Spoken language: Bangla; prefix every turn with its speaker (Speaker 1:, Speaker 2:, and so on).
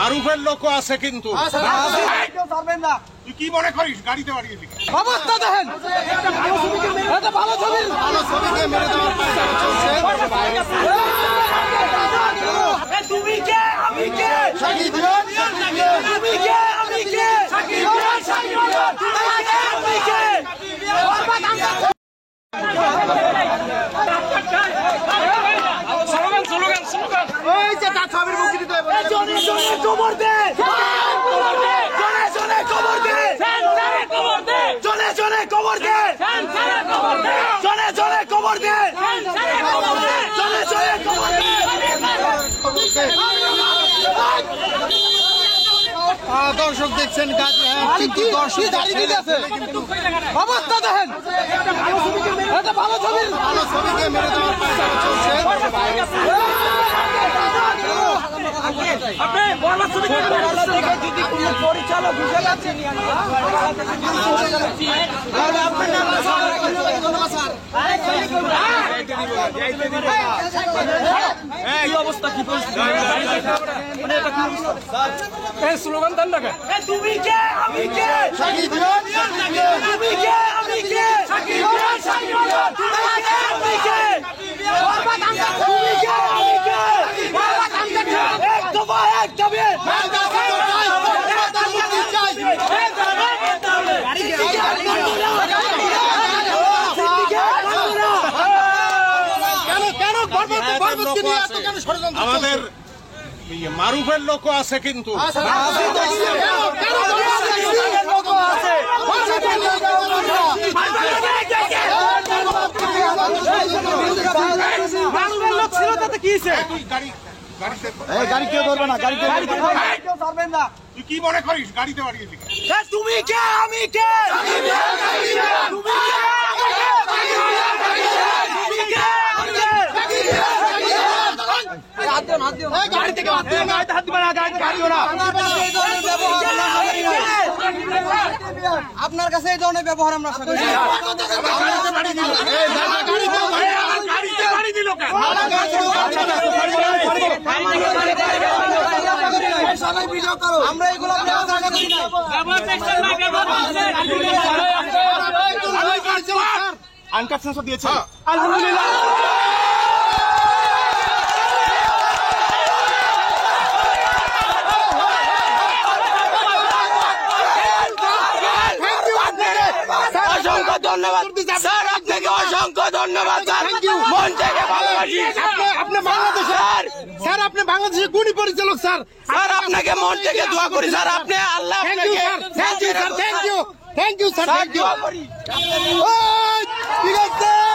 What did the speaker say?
Speaker 1: মারুফের লোক আছে কিন্তু তুই কি মনে করিস গাড়িতে বাড়িয়ে দিবি?
Speaker 2: অবস্থা দেখেন, এটা ভালো ছবি, ভালো ছবি দিয়ে মেরে দেওয়ার চেষ্টা চলছে।
Speaker 3: তুমি কে আমি কে
Speaker 2: শাকিব খান,
Speaker 3: তুমি কে আমি কে শাকিব খান তুমি কে আমি কে বরবাদ আমরা স্লোগান
Speaker 2: ওই যে তার ছবির মুক্তি দিতে হবে।
Speaker 3: জনে জনে কবর দে জনে জনে কবর দে জনে জনে কবর দে জনে জনে কবর দে জনে জনে কবর দে।
Speaker 2: দর্শক দেখছেন কিন্তু দর্শক অবস্থা দেখেন, এটা ভালো ছবি, ভালো ছবি দিয়ে মেরে দেওয়ার চেষ্টা চলছে।
Speaker 3: আপনি বরবাদ ছবি দেখে যদি কোনো পরিচালক হিসেবে আছেন এই অবস্থা কি স্লোগান দেন না তুমি কে আমি কে
Speaker 2: শাকিব খান,
Speaker 3: তুমি কে আমি কে শাকিব খান তুমি কে আমি কে বরবাদ আমরা তুমি কে আমি কে বরবাদ আমরা এক দফা এক দাবি
Speaker 1: আমাদের মারুফের লোক আছে কিন্তু
Speaker 3: ছিল তাতে কি
Speaker 2: গাড়ি কেউ ধরবে না, গাড়ি কেউ ধরবেন না।
Speaker 1: তুই কি মনে করিস গাড়িতে বাড়িয়ে দিবি?
Speaker 3: তুমি কে আমি কে তুমি
Speaker 2: গাড়ি থেকে হাত দিও না, হাত দিবে না, গাড়ি না। আপনার কাছে এই ধরনের ব্যবহার আমরা আমরা এগুলো আনকাট সেন্সর দিয়েছে আলহামদুলিল্লাহ।
Speaker 3: অসংখ্য ধন্যবাদ স্যার, আপনাকে অসংখ্য ধন্যবাদ স্যার, মন থেকে ভালোবাসি।
Speaker 2: আপনি বাংলাদেশের স্যার, আপনি বাংলাদেশের গুণী পরিচালক স্যার,
Speaker 3: স্যার আপনাকে মন থেকে দোয়া করি স্যার, আপনি আল্লাহ আপনাকে
Speaker 2: thank you sir, thank you sir, thank you.
Speaker 3: দোয়া করি।
Speaker 2: ঠিক আছে।